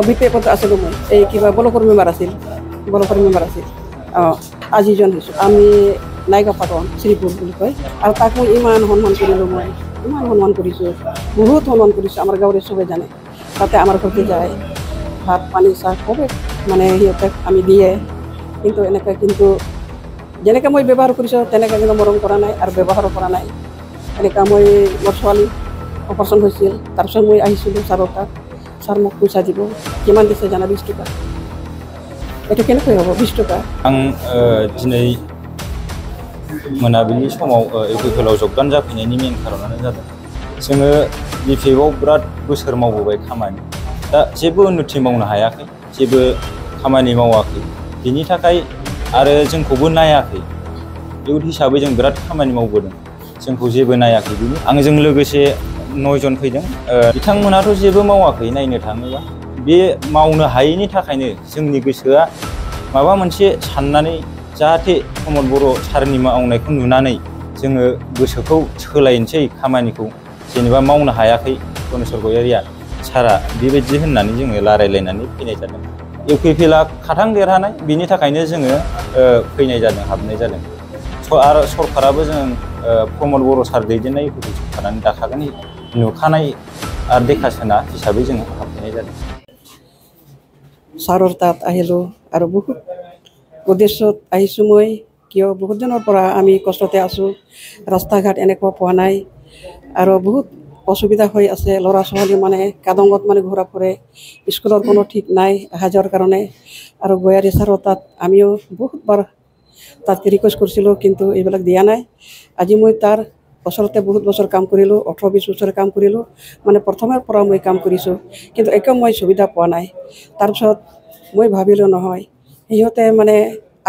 বিপেকত আছিলোঁ মই এই কিবা ব্লকৰ মেম্বাৰ আছিল আজিজন হৈছোঁ আমি নাইকা পাটন শ্ৰীপুৰ বুলি কয় আৰু তাক মই ইমান সন্মান কৰিলোঁ মই ইমান সন্মান কৰিছোঁ বহুত সন্মান কৰিছোঁ আমাৰ গাঁৱৰে চবে জানে তাতে আমাৰ ঘৰতে যায় ভাত পানী চাহ চবে মানে সিহঁতক আমি দিয়ে কিন্তু এনেকৈ কিন্তু যেনেকৈ মই ব্যৱহাৰ কৰিছোঁ তেনেকৈ কিন্তু মৰম কৰা নাই আৰু ব্যৱহাৰো কৰা নাই এনেকুৱা মই মোৰ ছোৱালী অপাৰেশ্যন হৈছিল তাৰপিছত মই আহিছিলোঁ ছাৰৰ তাত ছাৰ মোক পইচা দিব কিমান দিছে জানা 20 টকা itu kena kau apa? 20 टका. आं दिनै मोनाबिलि समाव इउपिपिएलआव जगदान जाफैनायनि मेन खारनानो जादों जोङो बिपिएफआव बिराद बोसोर मावबोबाय खामानि दा जेबो उन्नति मावनो हायाखै जेबो खामानि मावाखै बिनि थाखाय आरो जोंखौबो नायाखै इउथ हिसाबै जों बिराद खामानि मावबोदों जोंखौ जेबो नायाखै बिनि आंजों लोगोसे 9 जन फैदों बिथांमोनाथ' जेबो मावाखै नायनो थाङोबा बे मावनो हायैनि थाखायनो जोंनि गोसोआ माबा मोनसे साननानै जाहाथे प्रमद बर' सारनि मावनायखौ नुनानै जोङो गोसोखौ सोलायनोसै खामानिखौ जेनेबा मावनो हायाखै गनेश्वर गयारिया सारा बेबायदि होननानै जोङो रायलायनानै फैनाय जादों इउपिपिएलआ खाथां देरहानाय बिनि थाखायनो जोङो फैनाय जादों हाबनाय जादों आरो सरकाराबो जों प्रमद बर' सार दैदेननाय इउपिपिएल सरकारानो दाखागोन नुखानाय आरो देखासोना हिसाबै जोङो हाबफैनाय जादों ছাৰৰ তাত আহিলোঁ আৰু বহুত উদ্দেশ্যত আহিছোঁ মই কিয় বহুত দিনৰ পৰা আমি কষ্টতে আছোঁ ৰাস্তা ঘাট এনেকুৱা পোৱা নাই আৰু বহুত অসুবিধা হৈ আছে ল'ৰা ছোৱালী মানে কাদঙত মানে ঘূৰা ফুৰে স্কুলৰ কোনো ঠিক নাই অহা যোৱাৰ কাৰণে আৰু গয়াৰী ছাৰৰ তাত আমিও বহুতবাৰ তাত ৰিকুৱেষ্ট কৰিছিলোঁ কিন্তু এইবিলাক দিয়া নাই আজি মই তাৰ ওচৰতে বহুত বছৰ কাম কৰিলোঁ 18-20 বছৰ কাম কৰিলোঁ মানে প্ৰথমৰ পৰা মই কাম কৰিছোঁ কিন্তু একো মই সুবিধা পোৱা নাই তাৰপিছত মই ভাবিলোঁ নহয় সিহঁতে মানে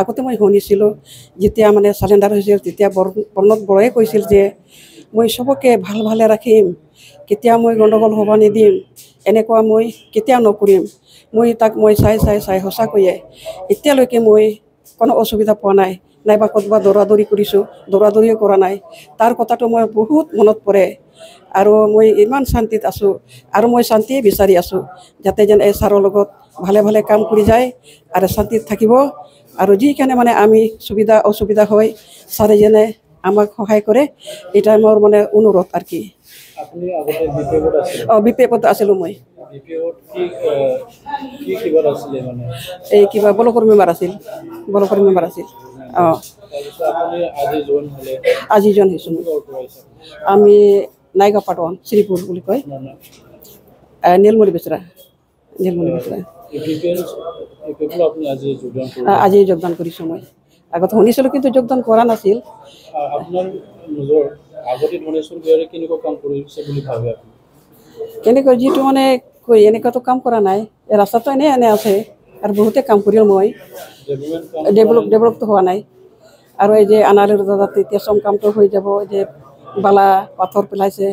আগতে মই শুনিছিলোঁ যেতিয়া মানে চালেণ্ডাৰ হৈছিল তেতিয়া প্ৰণৱ বৰাই কৈছিল যে মই চবকে ভাল ভালে ৰাখিম কেতিয়া মই গণ্ডগোল হ'ব নিদিম এনেকুৱা মই কেতিয়াও নকৰিম মই তাক মই চাই সঁচাকৈয়ে এতিয়ালৈকে মই কোনো অসুবিধা পোৱা নাই নাইবা ক'ৰবাত দৌৰাদৌৰি কৰিছোঁ দৌৰাদৌৰিও কৰা নাই তাৰ কথাটো মই বহুত মনত পৰে আৰু মই ইমান শান্তিত আছোঁ আৰু মই শান্তিয়ে বিচাৰি আছোঁ যাতে যেন এই ছাৰৰ লগত ভালে ভালে কাম কৰি যায় আৰু শান্তিত থাকিব আৰু যিকাৰণে মানে আমি সুবিধা অসুবিধা হয় ছাৰে যেনে আমাক সহায় কৰে এটা মোৰ মানে অনুৰোধ আৰু কি বিপেকত আছিলোঁ মই এই কিবা ব্লকৰ মেম্বাৰ আছিল আজিজন হৈছোঁ আমি নাইকা পাটন শ্ৰীপুৰ বুলি কয় নীলমণি বেচৰা আজি যোগদান কৰিছোঁ মই আগত শুনিছিলোঁ কিন্তু যোগদান কৰা নাছিল কেনেকৈ যিটো মানে কৈ এনেকুৱাতো কাম কৰা নাই ৰাস্তাটো এনে আছে আৰু বহুতে কাম কৰিও মই ডেভেলপটো হোৱা নাই আৰু এই যে আনালীৰ দাদাত এতিয়া চম কামটো হৈ যাব যে বালা পাথৰ পেলাইছে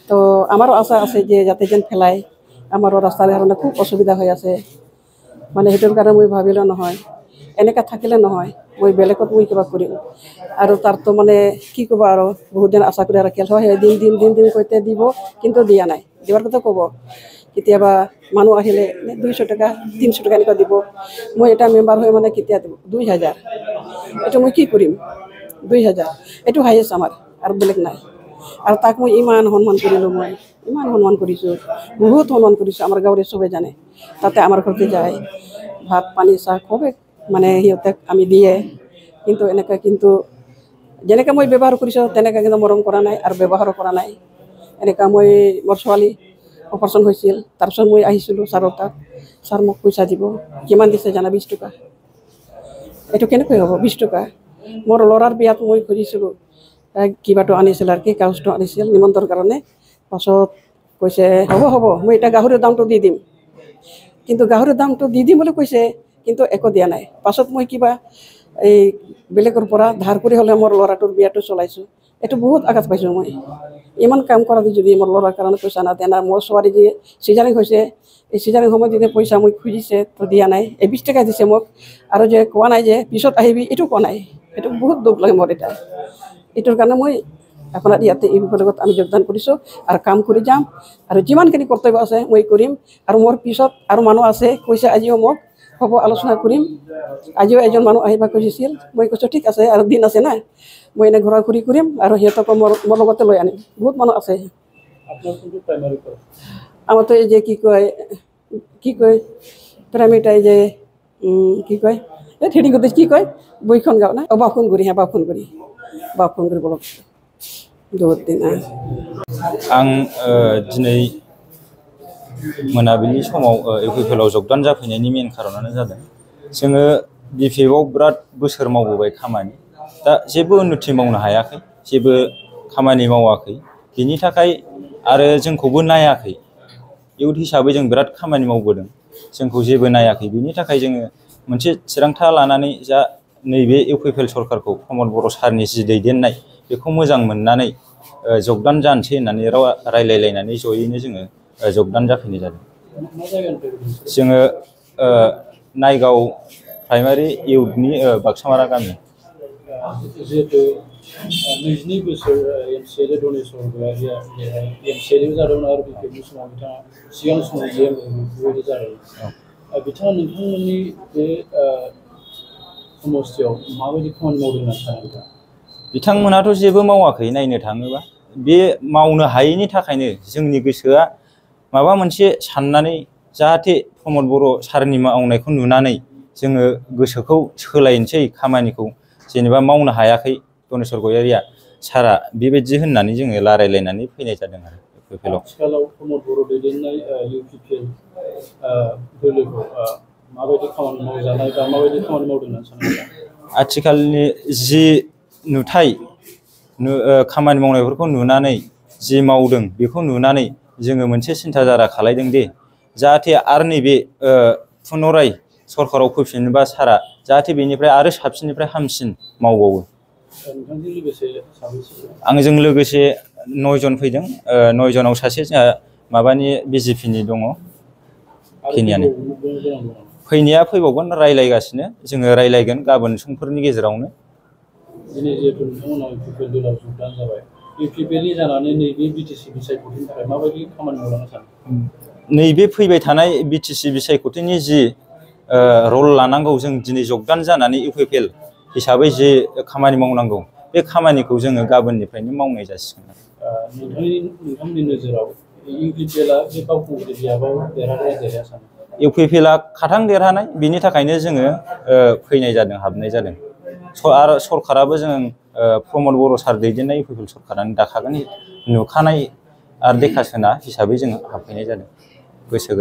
তো আমাৰো আশা আছে যে যাতে যেন পেলায় আমাৰো ৰাস্তাৰ কাৰণে খুব অসুবিধা হৈ আছে মানে সেইটোৰ কাৰণে মই ভাবিলোঁ নহয় এনেকৈ থাকিলে নহয় মই বেলেগত মই কিবা কৰিম আৰু তাৰতো মানে কি ক'ব আৰু বহুত দিন আশা কৰি ৰাখিল হয় দিন কৈতে দিব কিন্তু দিয়া নাই দিয়াৰ কথা ক'ব কেতিয়াবা মানুহ আহিলে 200 টকা 300 টকা এনেকুৱা দিব মই এটা মেম্বাৰ হৈ মানে কেতিয়া দিব 2000 এইটো মই কি কৰিম 2000 এইটো হাইয়েষ্ট আমাৰ আৰু বেলেগ নাই আৰু তাক মই ইমান সন্মান কৰিলোঁ মই ইমান সন্মান কৰিছোঁ বহুত সন্মান কৰিছোঁ আমাৰ গাঁৱৰে চবে জানে তাতে আমাৰ ঘৰতে যায় ভাত পানী চাহ চবে মানে সিহঁতক আমি দিয়ে কিন্তু এনেকৈ কিন্তু যেনেকৈ মই ব্যৱহাৰ কৰিছোঁ তেনেকৈ কিন্তু মৰম কৰা নাই আৰু ব্যৱহাৰো কৰা নাই এনেকুৱা মই মোৰ ছোৱালী অপাৰেশ্যন হৈছিল তাৰপিছত মই আহিছিলোঁ ছাৰৰ তাত ছাৰ মোক পইচা দিব কিমান দিছে জানা 20 টকা এইটো কেনেকৈ হ'ব 20 টকা মোৰ ল'ৰাৰ বিয়াত মই খুজিছিলোঁ কিবাটো আনিছিল আৰু কি কাগজটো আনিছিল নিমন্ত্ৰণৰ কাৰণে পাছত কৈছে হ'ব মই এটা গাহৰিৰ দামটো দি দিম কিন্তু গাহৰিৰ দামটো দি দিম বুলি কৈছে কিন্তু একো দিয়া নাই পাছত মই কিবা এই বেলেগৰ পৰা ধাৰ কৰি হ'লে মোৰ ল'ৰাটোৰ বিয়াটো চলাইছোঁ এইটো বহুত আঘাত পাইছোঁ মই ইমান কাম কৰা যদি মোৰ ল'ৰাৰ কাৰণে পইচা নাদিয়া নাই মোৰ ছোৱালী যে চিজাৰিং হৈছে এই চিজাৰিং সময়ত যদি পইচা মই খুজিছে তো দিয়া নাই 20 টকা দিছে মোক আৰু যে কোৱা নাই যে পিছত আহিবি এইটো কোৱা নাই এইটো বহুত দুখ লাগে মোৰ এটা এইটোৰ কাৰণে মই আপোনাৰ ইয়াতে ইউপিপিৰ লগত আমি যোগদান কৰিছোঁ আৰু কাম কৰি যাম আৰু যিমানখিনি কৰ্তব্য আছে মই কৰিম আৰু মোৰ পিছত আৰু মানুহ আছে কৈছে আজিও মোক হ'ব আলোচনা কৰিম আজিও এজন মানুহ আহিব খুজিছিল মই কৈছোঁ ঠিক আছে আৰু দিন আছে না মই এনে ঘূৰা ঘূৰি কৰিম আৰু সিহঁতকো মোৰ লগতে লৈ আনিম বহুত মানুহ আছে আমাৰতো এই যে কি কয় প্ৰাইমেৰী এই যে কি কয় এই থ্ৰেডিংতে কি কয় বৈখন গাঁও না বাউখনগুৰি বাউখনগুৰি ব্লক বহুত দিন आं दिनै मोनाबिलि समाव इउपिपिएलआव जगदान जाफैनायनि मेन खारनानो जादों जोङो बिपिएफआव बिराद बोसोर मावबोबाय खामानि दा जेबो उन्नति मावनो हायाखै जेबो खामानि मावाखै बिनि थाखाय आरो जोंखौबो नायाखै इउथ हिसाबै जों बिराद खामानि मावबोदों जोंखौ जेबो नायाखै बिनि थाखाय जोङो मोनसे थिरांथा लानानै जा नैबे इउपिपिएल सरकारखौ प्रमद बर' सारनि जि दैदेननाय बेखौ मोजां मोननानै जगदान जानोसै होननानै रायलायलायनानै जयैनो जोङो जगदान जाफैनाय जादों जोङो नायगाव प्राइमारि इउथनि बाक्सामारा गामि जिहेतु 22 बोसोर एमसिएल डनेसन एमसिएल जादोंमोन आरो बिपिएफनि समाव बिथाङा सिगां समाव बेबायदि जादों बिथाङा नोंथांमोननि बे समस्थियाव माबायदि खामानि मावदों होनना सानो नोंथाङा बिथांमोनाथ' जेबो मावाखै नायनो थाङोबा बे मावनो हायैनि थाखायनो जोंनि गोसोआ माबा मोनसे साननानै जाहाथे प्रमद बर' सारनि मावनायखौ नुनानै जोङो गोसोखौ सोलायनोसै खामानिखौ जेनेबा मावनो हायाखै दनेस्वर गयारिया सारा बेबायदि होननानै जोङो रायलायलायनानै फैनाय जादों आरो इउपिपिएलआव आथिखालाव प्रमद बर' दैदेननाय इउपिपिएल दोलोखौ माबायदि खामानि मावजानाय बा माबायदि खामानि मावदों होनना सानो आथिखालनि जि नुथाय खामानि मावनायफोरखौ नुनानै जि मावदों बेखौ नुनानै जोङो मोनसे सिन्थाधारा खालायदों दि जाहाथे आरो नैबे पुनराय सरकाराव फैफिनोबा सारा जाहाथे बेनिफ्राय आरो साबसिननिफ्राय हामसिन मावबावो आंजों लोगोसे 9 जन फैदों 9 जनाव सासे जोंहा माबानि बिजेपिनि दङ केनियानि फैनाया फैबावगोन रायलायगासिनो जोङो रायलायगोन गाबोन समफोरनि गेजेरावनो दिनै जिहेतु नोंथांमोना इउपिपिएल दोलोआव जगदान जाबाय इउपिपिएलनि जानानै नैबे बिटिसि बिसायख'थिनि थाखाय माबायदि खामानि मावलांनो सानो नैबे फैबाय थानाय बिटिसि बिसायख'थिनि जि रल लानांगौ जों दिनै जगदान जानानै इउपिपिएल हिसाबै जे खामानि मावनांगौ बे खामानिखौ जोङो गाबोननिफ्रायनो मावनाय जासिगोन नोंथांनि नोजोराव इउपिपिएलआ बे बाउखुंग्रि बियाबाव देरहागोन देरहाया सानो इउपिपिएलआ खाथां देरहानाय बिनि थाखायनो जोङो फैनाय जादों हाबनाय जादों आरो सरकाराबो जों प्रमद बर' सार दैदेननाय इउपिपिएल सरकारानो दाखागोन नुखानाय आरो देखासोना हिसाबै जोङो हाबफैनाय जादों गोसो